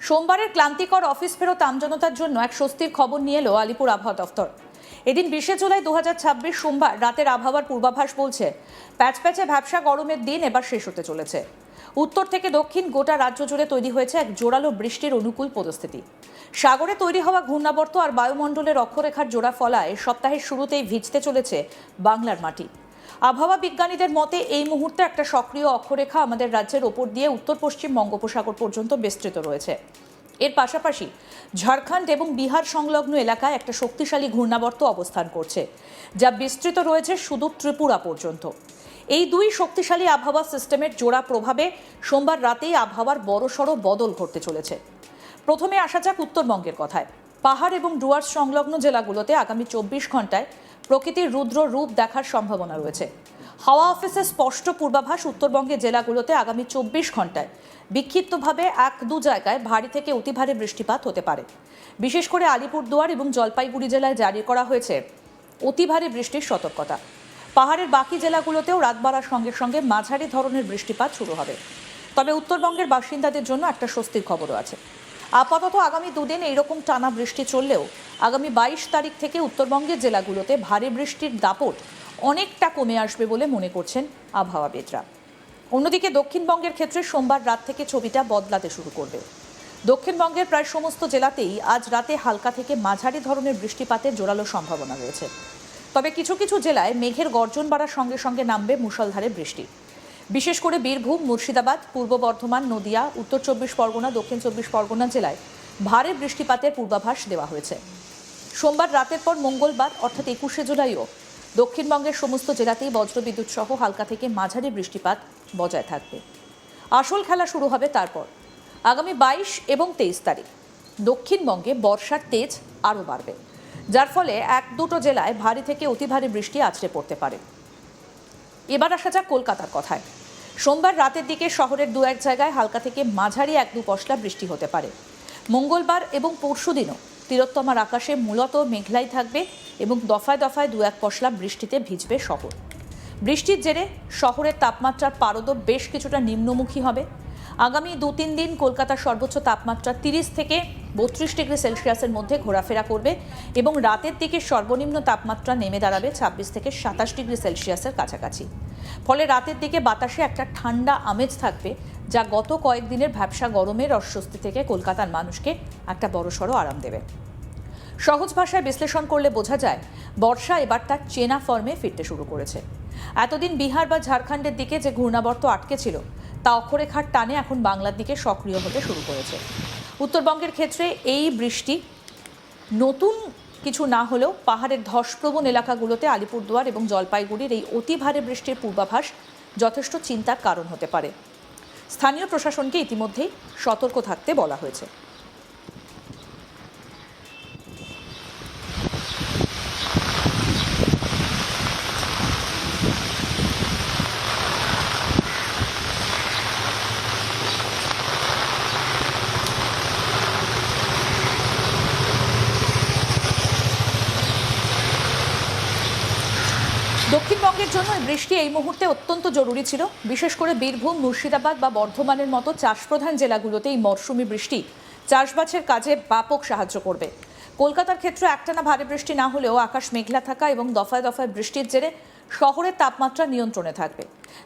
সোমবারের ক্লান্তিকর অফিস ফেরত আমজনতার জন্য এক স্বস্তির খবর নিয়ে এলো আলিপুর আবহাওয়া দফতর। এদিন 20 জুলাই 2026 সোমবার রাতের আবহাওয়ার পূর্বাভাস বলছে প্যাচপ্যাচে ভ্যাপসা গরমের দিন এবার শেষ হতে চলেছে। উত্তর থেকে দক্ষিণ গোটা রাজ্য জুড়ে তৈরি হয়েছে এক জোরালো বৃষ্টির অনুকূল পরিস্থিতি। সাগরে তৈরি হওয়া ঘূর্ণাবর্ত আর বায়ুমণ্ডলের অক্ষরেখার জোড়া ফলায় সপ্তাহের শুরুতেই ভিজতে চলেছে বাংলার মাটি। আবহাওয়া বিজ্ঞানীদের মতে এই মুহূর্তে একটা সক্রিয় অক্ষরেখা আমাদের রাজ্যের ওপর দিয়ে উত্তর পশ্চিম বঙ্গোপসাগর পর্যন্ত বিস্তৃত রয়েছে। এর পাশাপাশি ঝাড়খণ্ড এবং বিহার সংলগ্ন এলাকায় একটা শক্তিশালী ঘূর্ণাবর্ত অবস্থান করছে, যা বিস্তৃত রয়েছে সুদূর ত্রিপুরা পর্যন্ত। এই দুই শক্তিশালী আবহাওয়া সিস্টেমের জোড়া প্রভাবে সোমবার রাতেই আবহাওয়ার বড়সড় বদল ঘটতে চলেছে। প্রথমে আসা যাক উত্তরবঙ্গের কথায়। পাহাড় এবং ডুয়ার্স সংলগ্ন জেলাগুলোতে আগামী 24 ঘন্টায় প্রকৃতির রুদ্র রূপ দেখার সম্ভাবনা রয়েছে। হাওয়া অফিসের স্পষ্ট পূর্বাভাস উত্তরবঙ্গের জেলাগুলোতে আগামী 24 ঘন্টায় বিক্ষিপ্তভাবে 1-2 জায়গায় ভারী থেকে অতি ভারী বৃষ্টিপাত হতে পারে। বিশেষ করে আলিপুরদুয়ার এবং জলপাইগুড়ি জেলায় জারি করা হয়েছে অতি ভারী বৃষ্টির সতর্কতা। পাহাড়ের বাকি জেলাগুলোতেও রাত বাড়ার সঙ্গে সঙ্গে মাঝারি ধরনের বৃষ্টিপাত শুরু হবে। তবে উত্তরবঙ্গের বাসিন্দাদের জন্য একটা স্বস্তির খবরও আছে। আপাতত আগামী দুদিন এইরকম টানা বৃষ্টি চললেও আগামী 22 তারিখ থেকে উত্তরবঙ্গের জেলাগুলোতে ভারী বৃষ্টির দাপট অনেকটা কমে আসবে বলে মনে করছেন আবহাওয়াবিদরা। অন্যদিকে দক্ষিণবঙ্গের ক্ষেত্রে সোমবার রাত থেকে ছবিটা বদলাতে শুরু করবে। দক্ষিণবঙ্গের প্রায় সমস্ত জেলাতেই আজ রাতে হালকা থেকে মাঝারি ধরনের বৃষ্টিপাতের জোরালো সম্ভাবনা রয়েছে। তবে কিছু কিছু জেলায় মেঘের গর্জন বাড়ার সঙ্গে সঙ্গে নামবে মুষলধারে বৃষ্টি। বিশেষ করে বীরভূম, মুর্শিদাবাদ, পূর্ব বর্ধমান, নদিয়া, উত্তর 24 পরগনা, দক্ষিণ 24 পরগনা জেলায় ভারী বৃষ্টিপাতের পূর্বাভাস দেওয়া হয়েছে। সোমবার রাতের পর মঙ্গলবার অর্থাৎ 21 জুলাইও দক্ষিণবঙ্গের সমস্ত জেলাতেই বজ্রবিদ্যুৎ সহ হালকা থেকে মাঝারি বৃষ্টিপাত বজায় থাকবে। আসল খেলা শুরু হবে তারপর আগামী 22 এবং 23 তারিখ। দক্ষিণবঙ্গে বর্ষার তেজ আরও বাড়বে, যার ফলে 1-2 জেলায় ভারী থেকে অতি ভারী বৃষ্টি আছড়ে পড়তে পারে। এবার আসা যাক কলকাতার কথায়। সোমবার রাতের দিকে শহরের 2-1 জায়গায় হালকা থেকে মাঝারি 1-2 পশলা বৃষ্টি হতে পারে। মঙ্গলবার এবং পরশুদিনও তিলোত্তমার আকাশে মূলত মেঘলাই থাকবে এবং দফায় দফায় 2-1 পশলা বৃষ্টিতে ভিজবে শহর। বৃষ্টির জেরে শহরের তাপমাত্রার পারদ বেশ কিছুটা নিম্নমুখী হবে। আগামী 2-3 দিন কলকাতার সর্বোচ্চ তাপমাত্রা 30 থেকে 32 ডিগ্রি সেলসিয়াসের মধ্যে ঘোরাফেরা করবে এবং রাতের দিকে সর্বনিম্ন তাপমাত্রা নেমে দাঁড়াবে 26 থেকে 27 ডিগ্রি সেলসিয়াসের কাছাকাছি। ফলে রাতের দিকে বাতাসে একটা ঠান্ডা আমেজ থাকবে, যা গত কয়েকদিনের ভ্যাপসা গরমের অস্বস্তি থেকে কলকাতার মানুষকে একটা বড়সড় আরাম দেবে। সহজ ভাষায় বিশ্লেষণ করলে বোঝা যায় বর্ষা এবার তার চেনা ফর্মে ফিরতে শুরু করেছে। এতদিন বিহার বা ঝাড়খণ্ডের দিকে যে ঘূর্ণাবর্ত আটকে ছিল তা অক্ষরেখার টানে এখন বাংলার দিকে সক্রিয় হতে শুরু করেছে। উত্তরবঙ্গের ক্ষেত্রে এই বৃষ্টি নতুন কিছু না হলেও পাহাড়ের ধসপ্রবণ এলাকাগুলোতে আলিপুরদুয়ার এবং জলপাইগুড়ির এই অতি ভারী বৃষ্টির পূর্বাভাস যথেষ্ট চিন্তার কারণ হতে পারে। স্থানীয় প্রশাসনকে ইতিমধ্যেই সতর্ক থাকতে বলা হয়েছে। দক্ষিণবঙ্গের জন্য বৃষ্টি এই মুহূর্তে অত্যন্ত জরুরি ছিল। বিশেষ করে বীরভূম, মুর্শিদাবাদ বা বর্ধমানের মতো চাষপ্রধান জেলাগুলোতে এই মরশুমি বৃষ্টি চাষবাসের কাজে ব্যাপক সাহায্য করবে। কলকাতার ক্ষেত্রে একটানা ভারী বৃষ্টি না হলেও আকাশ মেঘলা থাকা এবং দফায় দফায় বৃষ্টির জেরে শহরের তাপমাত্রা নিয়ন্ত্রণে থাকবে।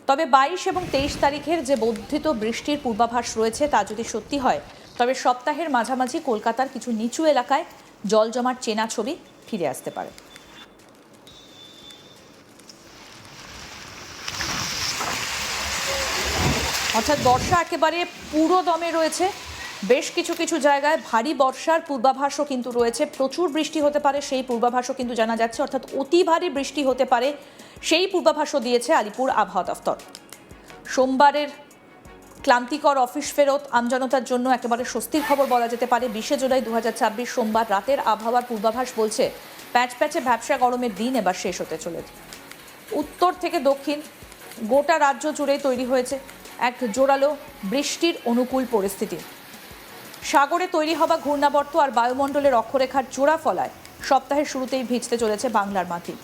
তবে 22 এবং 23 তারিখের যে বর্ধিত বৃষ্টির পূর্বাভাস রয়েছে তা যদি সত্যি হয়, তবে সপ্তাহের মাঝামাঝি কলকাতার কিছু নিচু এলাকায় জল জমার চেনা ছবি ফিরে আসতে পারে। অর্থাৎ বর্ষা একেবারে পুরো দমে রয়েছে। বেশ কিছু কিছু জায়গায় ভারী বর্ষার পূর্বাভাসও কিন্তু রয়েছে। প্রচুর বৃষ্টি হতে পারে সেই পূর্বাভাসও কিন্তু জানা যাচ্ছে, অর্থাৎ অতি ভারী বৃষ্টি হতে পারে সেই পূর্বাভাসও দিয়েছে আলিপুর আবহাওয়া দফতর। সোমবারের ক্লান্তিকর অফিস ফেরত আমজনতার জন্য একেবারে স্বস্তির খবর বলা যেতে পারে। 20 জুলাই 2026 সোমবার রাতের আবহাওয়ার পূর্বাভাস বলছে প্যাচপ্যাচে ভ্যাপসা গরমের দিন এবার শেষ হতে চলেছে। উত্তর থেকে দক্ষিণ গোটা রাজ্য জুড়েই তৈরি হয়েছে এক জোরালো বৃষ্টির অনুকূল পরিস্থিতি। সাগরে তৈরি হওয়া ঘূর্ণাবর্ত আর বায়ুমণ্ডলের অক্ষরেখার জোড়া ফলায় সপ্তাহের শুরুতেই ভিজতে চলেছে বাংলার মাটি।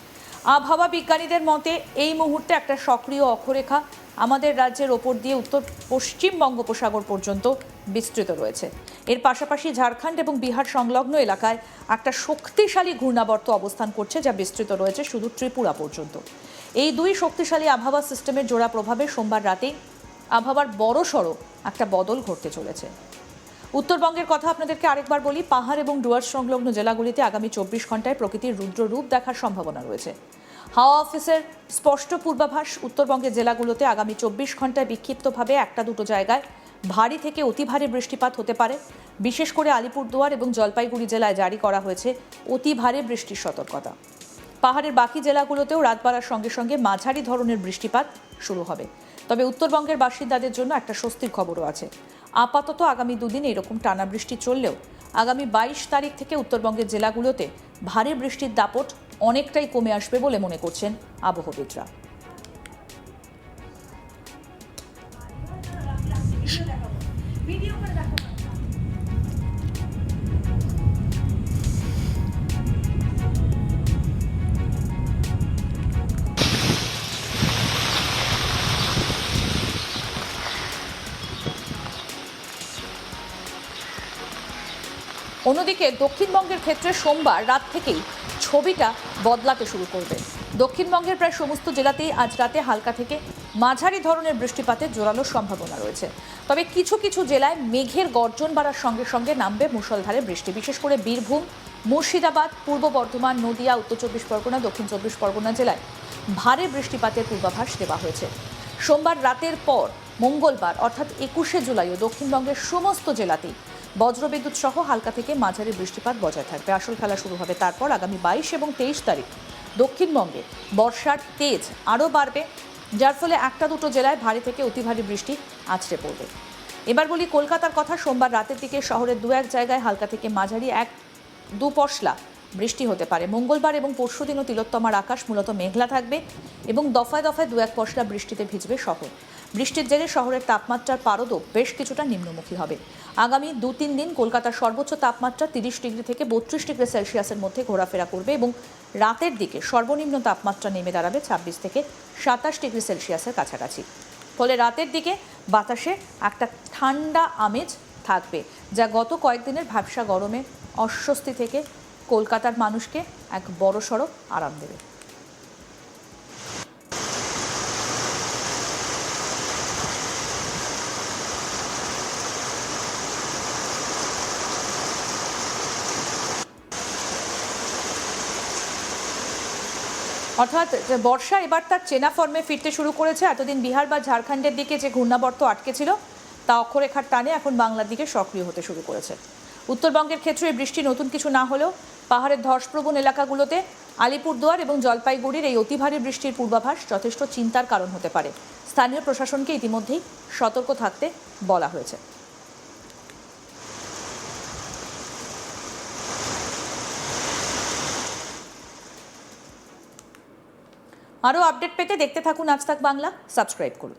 আবহাওয়া বিজ্ঞানীদের মতে এই মুহূর্তে একটা সক্রিয় অক্ষরেখা আমাদের রাজ্যের ওপর দিয়ে উত্তর পশ্চিম বঙ্গোপসাগর পর্যন্ত বিস্তৃত রয়েছে। এর পাশাপাশি ঝাড়খণ্ড এবং বিহার সংলগ্ন এলাকায় একটা শক্তিশালী ঘূর্ণাবর্ত অবস্থান করছে, যা বিস্তৃত রয়েছে শুধু ত্রিপুরা পর্যন্ত। এই দুই শক্তিশালী আবহাওয়া সিস্টেমের জোড়া প্রভাবে সোমবার রাতে আবহাওয়ার বড়সড় একটা বদল ঘটতে চলেছে। উত্তরবঙ্গের কথা আপনাদেরকে আরেকবার বলি, পাহাড় এবং ডুয়ার্স সংলগ্ন জেলাগুলিতে আগামী 24 ঘন্টায় প্রকৃতির রুদ্র রূপ দেখার সম্ভাবনা রয়েছে। হাওয়া অফিসের স্পষ্ট পূর্বাভাস, উত্তরবঙ্গের জেলাগুলোতে আগামী 24 ঘন্টায় বিক্ষিপ্তভাবে একটা দুটো জায়গায় ভারী থেকে অতি ভারী বৃষ্টিপাত হতে পারে। বিশেষ করে আলিপুরদুয়ার এবং জলপাইগুড়ি জেলায় জারি করা হয়েছে অতি ভারী বৃষ্টির সতর্কতা। পাহাড়ের বাকি জেলাগুলোতেও রাত বাড়ার সঙ্গে সঙ্গে মাঝারি ধরনের বৃষ্টিপাত শুরু হবে। তবে উত্তরবঙ্গের বাসিন্দাদের জন্য একটা স্বস্তির খবরও আছে। আপাতত আগামী দুদিন এরকম টানা বৃষ্টি চললেও আগামী 22 তারিখ থেকে উত্তরবঙ্গের জেলাগুলোতে ভারী বৃষ্টির দাপট অনেকটাই কমে আসবে বলে মনে করছেন আবহবিদরা। অন্যদিকে দক্ষিণবঙ্গের ক্ষেত্রে সোমবার রাত থেকেই ছবিটা বদলাতে শুরু করবে। দক্ষিণবঙ্গের প্রায় সমস্ত জেলাতেই আজ রাতে হালকা থেকে মাঝারি ধরনের বৃষ্টিপাতের জোরালো সম্ভাবনা রয়েছে। তবে কিছু কিছু জেলায় মেঘের গর্জন বাড়ার সঙ্গে সঙ্গে নামবে মুষলধারে বৃষ্টি। বিশেষ করে বীরভূম, মুর্শিদাবাদ, পূর্ব বর্ধমান, নদিয়া, উত্তর 24 পরগনা, দক্ষিণ 24 পরগনা জেলায় ভারী বৃষ্টিপাতের পূর্বাভাস দেওয়া হয়েছে। সোমবার রাতের পর মঙ্গলবার অর্থাৎ 21শে জুলাইও দক্ষিণবঙ্গের সমস্ত জেলাতেই বজ্রবিদ্যুৎ সহ হালকা থেকে মাঝারি বৃষ্টিপাত বজায় থাকবে। আসল খেলা শুরু হবে তারপর আগামী 22 এবং 23 তারিখ দক্ষিণবঙ্গে বর্ষার তেজ আরও বাড়বে, যার ফলে একটা দুটো জেলায় ভারী থেকে অতি ভারী বৃষ্টি আছড়ে পড়বে। এবার বলি কলকাতার কথা। সোমবার রাতের দিকে শহরের দু এক জায়গায় হালকা থেকে মাঝারি 1-2 পশলা বৃষ্টি হতে পারে। মঙ্গলবার এবং পরশুদিনও তিলোত্তমার আকাশ মূলত মেঘলা থাকবে এবং দফায় দফায় 2-1 পশলা বৃষ্টিতে ভিজবে শহর। বৃষ্টির জেরে শহরের তাপমাত্রার পারদও বেশ কিছুটা নিম্নমুখী হবে। আগামী 2-3 দিন কলকাতার সর্বোচ্চ তাপমাত্রা 30 ডিগ্রি থেকে 32 ডিগ্রি সেলসিয়াসের মধ্যে ঘোরাফেরা করবে এবং রাতের দিকে সর্বনিম্ন তাপমাত্রা নেমে দাঁড়াবে 26 থেকে 27 ডিগ্রি সেলসিয়াসের কাছাকাছি। ফলে রাতের দিকে বাতাসে একটা ঠান্ডা আমেজ থাকবে, যা গত কয়েকদিনের ভ্যাপসা গরমে অস্বস্তি থেকে কলকাতার মানুষকে এক বড়সড় আরাম দেবে। অর্থাৎ বর্ষা এবার তার চেনা ফর্মে ফিরতে শুরু করেছে। এতদিন বিহার বা ঝাড়খণ্ডের দিকে যে ঘূর্ণাবর্ত আটকে ছিল তা অক্ষরেখার টানে এখন বাংলার দিকে সক্রিয় হতে শুরু করেছে। উত্তরবঙ্গের ক্ষেত্রে বৃষ্টি নতুন কিছু না হলেও পাহাড়ের ধসপ্রবণ এলাকাগুলোতে আলিপুরদুয়ার এবং জলপাইগুড়ির এই অতি ভারী বৃষ্টির পূর্বাভাস যথেষ্ট চিন্তার কারণ হতে পারে। স্থানীয় প্রশাসনকে ইতিমধ্যেই সতর্ক থাকতে বলা হয়েছে। আরও আপডেট পেতে দেখতে থাকুন আজ তাক বাংলা, সাবস্ক্রাইব করুন।